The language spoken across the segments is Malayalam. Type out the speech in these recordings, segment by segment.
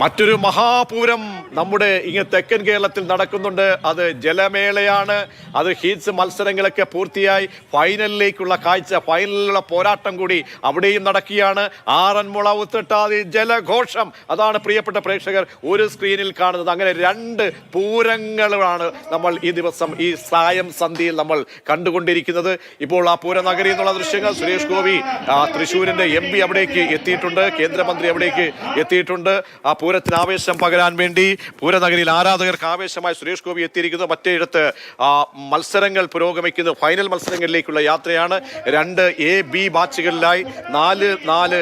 മറ്റൊരു മഹാപൂരം നമ്മുടെ തെക്കൻ കേരളത്തിൽ നടക്കുന്നുണ്ട്. അത് ജലമേളയാണ്. അത് ഹീറ്റ്സ് മത്സരങ്ങളൊക്കെ പൂർത്തിയായി ഫൈനലിലേക്കുള്ള കാഴ്ച, ഫൈനലിലുള്ള പോരാട്ടം കൂടി അവിടെയും നടക്കുകയാണ്. ആറന്മുള ഉത്രട്ടാതി ജലഘോഷം, അതാണ് പ്രിയപ്പെട്ട പ്രേക്ഷകർ ഒരു സ്ക്രീനിൽ കാണുന്നത്. അങ്ങനെ രണ്ട് പൂരങ്ങളാണ് നമ്മൾ ഈ ദിവസം ഈ സായം സന്ധ്യയിൽ നമ്മൾ കണ്ടുകൊണ്ടിരിക്കുന്നത്. ഇപ്പോൾ ആ പൂരനഗരി എന്നുള്ള ദൃശ്യങ്ങൾ സുരേഷ് ഗോപി തൃശ്ശൂരിന്റെ MP അവിടേക്ക് എത്തിയിട്ടുണ്ട്, കേന്ദ്രമന്ത്രി അവിടേക്ക് എത്തിയിട്ടുണ്ട്. ആ പൂരത്തിന് ആവേശം പകരാൻ വേണ്ടി പൂരനഗരിയിൽ ആരാധകർക്ക് ആവേശമായി സുരേഷ് ഗോപി എത്തിയിരിക്കുന്നു. മറ്റേയിടത്ത് മത്സരങ്ങൾ പുരോഗമിക്കുന്നു. ഫൈനൽ മത്സരങ്ങളിലേക്കുള്ള യാത്രയാണ്. 2 A-B ബാച്ചുകളിലായി 4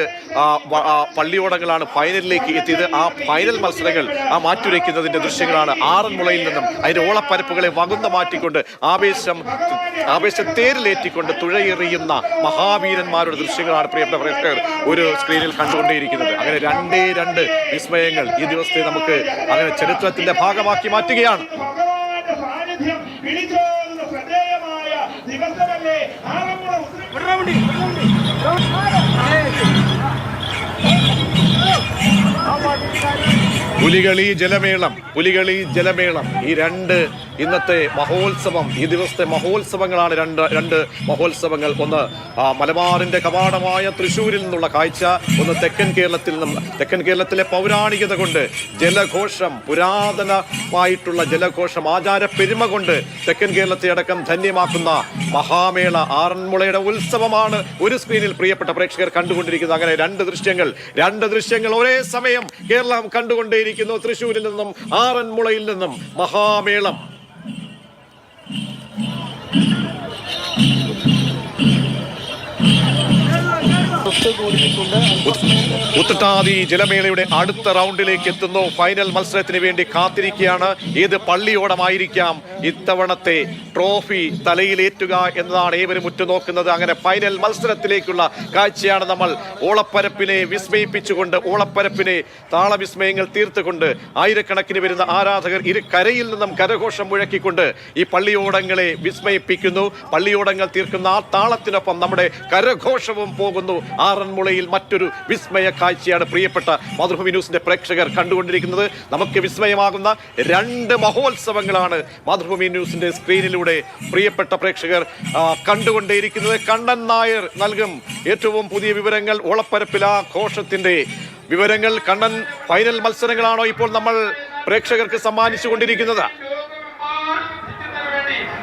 പള്ളിയോടങ്ങളാണ് ഫൈനലിലേക്ക് എത്തിയത്. ആ ഫൈനൽ മത്സരങ്ങൾ മാറ്റുരയ്ക്കുന്നതിന്റെ ദൃശ്യങ്ങളാണ് ആറന്മുളയിൽ നിന്നും അതിന്റെ ഓളപ്പരപ്പുകളെ വകുന്ന മാറ്റിക്കൊണ്ട് ആവേശത്തേരിലേറ്റിക്കൊണ്ട് തുഴയെറിയുന്ന മഹാവീരന്മാരുടെ ദൃശ്യങ്ങളാണ് പ്രിയപ്പെട്ട പ്രേക്ഷകർ ഒരു സ്ക്രീനിൽ കണ്ടുകൊണ്ടേയിരിക്കുന്നത്. അങ്ങനെ 2 വിസ്മയങ്ങൾ ഈ ദിവസത്തെ നമുക്ക് അങ്ങനെ ചരിത്രത്തിന്റെ ഭാഗമാക്കി മാറ്റുകയാണ്. പുലികളി ജലമേളം ഈ 2 ഇന്നത്തെ മഹോത്സവം, ഈ ദിവസത്തെ മഹോത്സവങ്ങളാണ്. രണ്ട് മഹോത്സവങ്ങൾ. ഒന്ന് മലബാറിന്റെ കവാടമായ തൃശ്ശൂരിൽ നിന്നുള്ള കാഴ്ച, ഒന്ന് തെക്കൻ കേരളത്തിലെ പൗരാണികത കൊണ്ട് ജലഘോഷം, പുരാതനമായിട്ടുള്ള ജലഘോഷം, ആചാര പെരുമ കൊണ്ട് തെക്കൻ കേരളത്തെ അടക്കം ധന്യമാക്കുന്ന മഹാമേള ആറന്മുളയുടെ ഉത്സവമാണ് ഒരു സ്ക്രീനിൽ പ്രിയപ്പെട്ട പ്രേക്ഷകർ കണ്ടുകൊണ്ടിരിക്കുന്നത്. അങ്ങനെ രണ്ട് ദൃശ്യങ്ങൾ ഒരേ സമയം കേരളം കണ്ടുകൊണ്ടേയിരിക്കുന്നു. തൃശ്ശൂരിൽ നിന്നും ആറന്മുളയിൽ നിന്നും മഹാമേളം. ഉത്രട്ടാതി ജലമേളയുടെ അടുത്ത റൗണ്ടിലേക്ക് എത്തുന്നു. ഫൈനൽ മത്സരത്തിന് വേണ്ടി കാത്തിരിക്കുകയാണ്. ഏത് പള്ളിയോടമായിരിക്കാം ഇത്തവണത്തെ ട്രോഫി തലയിലേറ്റുക എന്നതാണ് ഏവരും ഉറ്റുനോക്കുന്നത്. അങ്ങനെ ഫൈനൽ മത്സരത്തിലേക്കുള്ള കാഴ്ചയാണ് നമ്മൾ. ഓളപ്പരപ്പിനെ വിസ്മയിപ്പിച്ചുകൊണ്ട്, ഓളപ്പരപ്പിനെ താളവിസ്മയങ്ങൾ തീർത്തുകൊണ്ട് ആയിരക്കണക്കിന് വരുന്ന ആരാധകർ ഇരു കരയിൽ നിന്നും കരഘോഷം മുഴക്കിക്കൊണ്ട് ഈ പള്ളിയോടങ്ങളെ വിസ്മയിപ്പിക്കുന്നു. പള്ളിയോടങ്ങൾ തീർക്കുന്ന ആ താളത്തിനൊപ്പം നമ്മുടെ കരഘോഷവും പോകുന്നു. ആറന്മുളയിൽ മറ്റൊരു വിസ്മയ കാഴ്ചയാണ് പ്രിയപ്പെട്ട മാതൃഭൂമി ന്യൂസിന്റെ പ്രേക്ഷകർ കണ്ടുകൊണ്ടിരിക്കുന്നത്. നമുക്ക് വിസ്മയമാകുന്ന 2 മഹോത്സവങ്ങളാണ് മാതൃഭൂമി ന്യൂസിന്റെ സ്ക്രീനിലൂടെ പ്രിയപ്പെട്ട പ്രേക്ഷകർ കണ്ടുകൊണ്ടേയിരിക്കുന്നത്. കണ്ണൻ നായർ നൽകും ഏറ്റവും പുതിയ വിവരങ്ങൾ. ഓളപ്പരപ്പില ഘോഷത്തിന്റെ വിവരങ്ങൾ. കണ്ണൻ, ഫൈനൽ മത്സരങ്ങളാണോ ഇപ്പോൾ നമ്മൾ പ്രേക്ഷകർക്ക് സമ്മാനിച്ചു കൊണ്ടിരിക്കുന്നത്?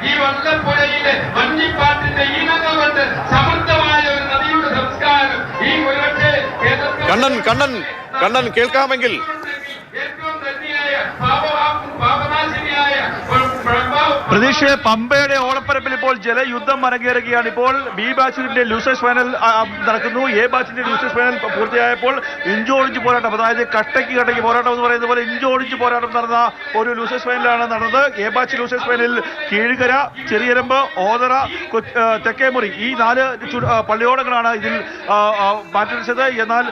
ഈ വള്ളപ്പുഴയിലെ വഞ്ചിപ്പാട്ടിന്റെ ഈണങ്ങൾ കൊണ്ട് സമൃദ്ധമായ ഒരു നദിയുടെ സംസ്കാരം ഈ ഒരുപക്ഷെ കണ്ണൻ കേൾക്കാമെങ്കിൽ പ്രതീക്ഷ പമ്പയുടെ ഓളപ്പരപ്പിൽ ഇപ്പോൾ ജലയുദ്ധം അരങ്ങേറുകയാണ്. ഇപ്പോൾ B ബാച്ചിന്റെ ലൂസേഴ്സ് ഫൈനൽ നടക്കുന്നു. A ബാച്ചിന്റെ ലൂസേഴ്സ് ഫൈനൽ പൂർത്തിയായപ്പോൾ ഇഞ്ചോടിഞ്ച് പോരാട്ടം, അതായത് കട്ടയ്ക്ക് പോരാട്ടം എന്ന് പറയുന്നത് പോലെ ഇഞ്ചോടിഞ്ച് പോരാട്ടം നടന്ന ഒരു ലൂസേഴ്സ് ഫൈനലാണ് നടന്നത്. A ബാച്ച് ലൂസേഴ്സ് ഫൈനലിൽ കീഴുകര, ചെറിയരമ്പ്, ഓതറ, തെക്കേമുറി ഈ 4 പള്ളിയോടങ്ങളാണ് ഇതിൽ മാറ്റിവെച്ചത്. എന്നാൽ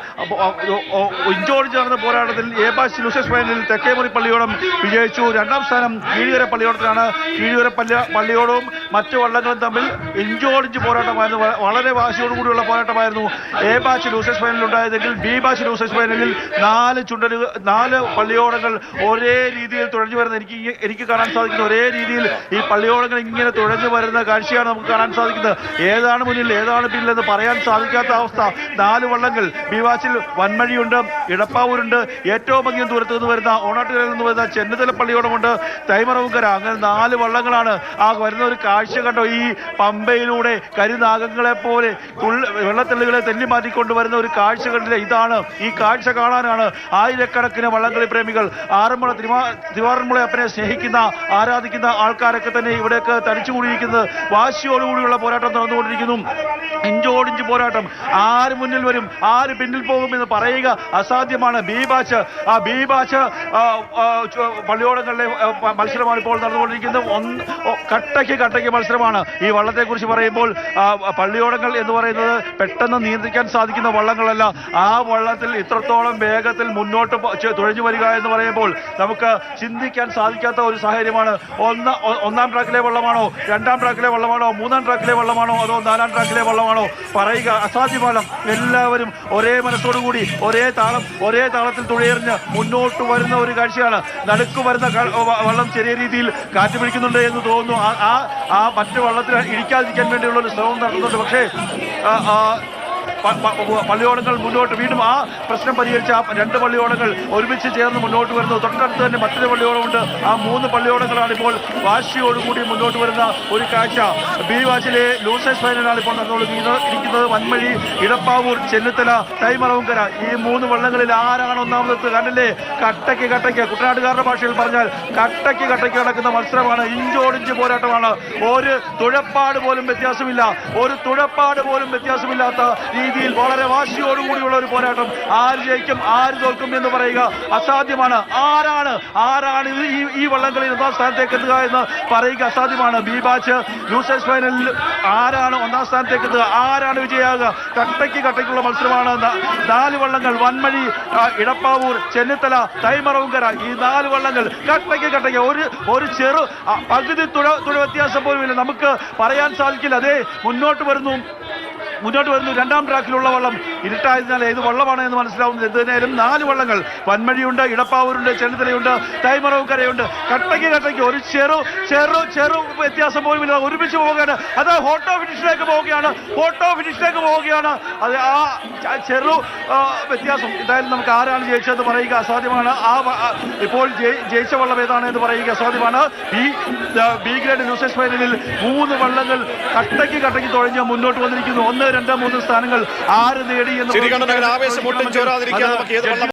ഇഞ്ചോടിഞ്ച് നടന്ന പോരാട്ടത്തിൽ A ബാച്ച് ലൂസേഴ്സ് ഫൈനലിൽ തെക്കേമുറി പള്ളിയോടം വിജയിച്ചു. 2ാം സ്ഥാനം കീഴുകര പള്ളിയോടത്തിലാണ്. കീഴുകര പള്ളിയോടവും മറ്റു വള്ളങ്ങളും തമ്മിൽ ഇഞ്ചോടിഞ്ച് പോരാട്ടമായിരുന്നു. വളരെ വാശിയോടുകൂടിയുള്ള പോരാട്ടമായിരുന്നു A ബാച്ച് ലൂസേഴ്സ് ഫൈനലിൽ ഉണ്ടായതെങ്കിൽ B ബാച്ച് ലൂസേഴ്സ് ഫൈനലിൽ 4 പള്ളിയോടങ്ങൾ ഒരേ രീതിയിൽ തുഴഞ്ഞു വരുന്ന എനിക്ക് കാണാൻ സാധിക്കുന്നത്. ഒരേ രീതിയിൽ ഈ പള്ളിയോടങ്ങൾ ഇങ്ങനെ തുഴഞ്ഞു വരുന്ന കാഴ്ചയാണ് നമുക്ക് കാണാൻ സാധിക്കുന്നത്. ഏതാണ് മുന്നിൽ ഏതാണ് പിന്നിലെന്ന് പറയാൻ സാധിക്കാത്ത അവസ്ഥ. 4 വള്ളങ്ങൾ. B ബാച്ചിൽ വൻമഴിയുണ്ട്, ഇടപ്പാവൂരുണ്ട്, ഏറ്റവും അധികം ദൂരത്ത് നിന്ന് വരുന്ന ഓണാട്ടുകരയിൽ നിന്ന് വരുന്ന ചെന്നിത്തല പള്ളിയോടമുണ്ട്, തൈമറവുകര. അങ്ങനെ 4 വള്ളങ്ങളാണ് ആ വരുന്ന ഒരു കാഴ്ച കണ്ടോ. ഈ പമ്പയിലൂടെ കരിനാഗങ്ങളെ പോലെ വെള്ളത്തെള്ളുകളെ തെല്ലി മാറ്റിക്കൊണ്ടുവരുന്ന ഒരു കാഴ്ച കണ്ടില്ല. ഇതാണ്, ഈ കാഴ്ച കാണാനാണ് ആയിരക്കണക്കിന് വള്ളംകളി പ്രേമികൾ, ആറന്മുള തിരുവാറന്മുള അപ്പനെ സ്നേഹിക്കുന്ന ആരാധിക്കുന്ന ആൾക്കാരൊക്കെ തന്നെ ഇവിടേക്ക് തടിച്ചുകൂടിയിരിക്കുന്നത്. വാശിയോടുകൂടിയുള്ള പോരാട്ടം നടന്നുകൊണ്ടിരിക്കുന്നു. ഇഞ്ചോടിഞ്ച് പോരാട്ടം. ആര് മുന്നിൽ വരും, ആര് പിന്നിൽ പോകുമെന്ന് പറയുക അസാധ്യമാണ്. B ബാച്ച് പള്ളിയോടങ്ങളിലെ മത്സരമാണ് ഇപ്പോൾ നടന്നുകൊണ്ടിരിക്കുന്നത്. കട്ടയ്ക്ക് മത്സരമാണ്. ഈ വള്ളത്തെക്കുറിച്ച് പറയുമ്പോൾ പള്ളിയോടങ്ങൾ എന്ന് പറയുന്നത് പെട്ടെന്ന് നിയന്ത്രിക്കാൻ സാധിക്കുന്ന വള്ളങ്ങളല്ല. ആ വള്ളത്തിൽ ഇത്രത്തോളം വേഗത്തിൽ മുന്നോട്ട് തുഴഞ്ഞു വരിക എന്ന് പറയുമ്പോൾ നമുക്ക് ചിന്തിക്കാൻ സാധിക്കാത്ത ഒരു സാഹചര്യമാണ്. 1ാം ട്രാക്കിലെ വള്ളമാണോ, 2ാം ട്രാക്കിലെ വള്ളമാണോ, 3ാം ട്രാക്കിലെ വള്ളമാണോ, അതോ 4ാം ട്രാക്കിലെ വള്ളമാണോ പറയുക അസാധ്യമാണ്. എല്ലാവരും ഒരേ മനസ്സോടുകൂടി ഒരേ താളത്തിൽ തുഴയെറിഞ്ഞ് മുന്നോട്ട് മുന്നോട്ട് വരുന്ന ഒരു കാഴ്ചയാണ്. നടുക്ക് വരുന്ന വള്ളം ചെറിയ രീതിയിൽ കാറ്റ് പിടിക്കുന്നുണ്ട് എന്ന് തോന്നുന്നു. ആ മറ്റു വള്ളത്തിൽ ഇടിക്കാതിരിക്കാൻ വേണ്ടിയുള്ള ഒരു ശ്രമം നടത്തുന്നുണ്ട്. പക്ഷേ പള്ളിയോടങ്ങൾ മുന്നോട്ട് വീണ്ടും ആ പ്രശ്നം പരിഹരിച്ച ആ 2 പള്ളിയോടങ്ങൾ ഒരുമിച്ച് ചേർന്ന് മുന്നോട്ട് വരുന്നു. തൊട്ടടുത്ത് തന്നെ മറ്റൊരു പള്ളിയോടമുണ്ട്. ആ 3 പള്ളിയോടങ്ങളാണ് ഇപ്പോൾ വാശിയോടുകൂടി മുന്നോട്ട് വരുന്ന ഒരു കാഴ്ച. ബി ബാച്ചിലെ ലൂസേഴ്സ് ഫൈനലാണ് ഇപ്പോൾ നടന്നുകൊണ്ടിരിക്കുന്നത്. വൻമഴി, ഇടപ്പാവൂർ, ചെന്നിത്തല, തൈമറവുങ്കര ഈ 3 വള്ളങ്ങളിൽ ആരാണ് ഒന്നാമതെത്ത് കണ്ടില്ലേ? കട്ടയ്ക്ക് കുട്ടനാട്ടുകാരുടെ ഭാഷയിൽ പറഞ്ഞാൽ കട്ടയ്ക്ക് നടക്കുന്ന മത്സരമാണ്. ഇഞ്ചോടിഞ്ച് പോരാട്ടമാണ്. ഒരു തുഴപ്പാട് പോലും വ്യത്യാസമില്ലാത്ത രീതിയിൽ വളരെ വാശിയോടുകൂടിയുള്ള ഒരു പോരാട്ടം. ആര് ജയിക്കും ആര് തോൽക്കും എന്ന് പറയുക അസാധ്യമാണ്. ആരാണ് ഈ വള്ളംകളിയിൽ 1ാം സ്ഥാനത്തേക്ക് എത്തുക എന്ന് പറയുക അസാധ്യമാണ്. ബി ബാച്ച് ലൂസേഴ്സ് ഫൈനലിൽ ആരാണ് 1ാം സ്ഥാനത്തേക്ക് എത്തുക, ആരാണ് വിജയിയാകുക? കട്ടയ്ക്കുള്ള മത്സരമാണ്. 4 വള്ളങ്ങൾ, വൻമഴി, ഇടപ്പാവൂർ, ചെന്നിത്തല, തൈമറവുങ്കര ഈ 4 വള്ളങ്ങൾ കട്ടയ്ക്ക് ഒരു ചെറു പകുതി തുഴ വ്യത്യാസം പോലുമില്ല. നമുക്ക് പറയാൻ സാധിക്കില്ല. അതേ മുന്നോട്ട് വരുന്നു. 2ാം ട്രാക്കിലുള്ള വള്ളം ഇരുട്ടായതിനാൽ ഏത് വള്ളമാണ് എന്ന് മനസ്സിലാവുന്നത്. എന്തിനായാലും 4 വള്ളങ്ങൾ, വൻമഴിയുണ്ട്, ഇടപ്പാവൂരുണ്ട്, ചെന്നിത്തലയുണ്ട്, തൈമറവുങ്കരയുണ്ട്. കട്ടയ്ക്ക് ഒരു ചെറു വ്യത്യാസം പോലുമില്ല. ഒരുമിച്ച് പോവുകയാണ്. അത് ഫോട്ടോ ഫിനിഷിലേക്ക് പോവുകയാണ്. അത് ആ ചെറു വ്യത്യാസം. എന്തായാലും നമുക്ക് ആരാണ് ജയിച്ചതെന്ന് പറയുക അസാധ്യമാണ്. ഇപ്പോൾ ജയിച്ച വള്ളം ഏതാണ് എന്ന് പറയുക അസാധ്യമാണ്. ബി ഗ്രേഡ് ലൂസേഴ്സ് ഫൈനലിൽ 3 വള്ളങ്ങൾ കട്ടയ്ക്ക് തുഴഞ്ഞ് മുന്നോട്ട് വന്നിരിക്കുന്നു. 1, 2, 3 സ്ഥാനങ്ങൾ ആര് നേടി എന്ന് ആവേശം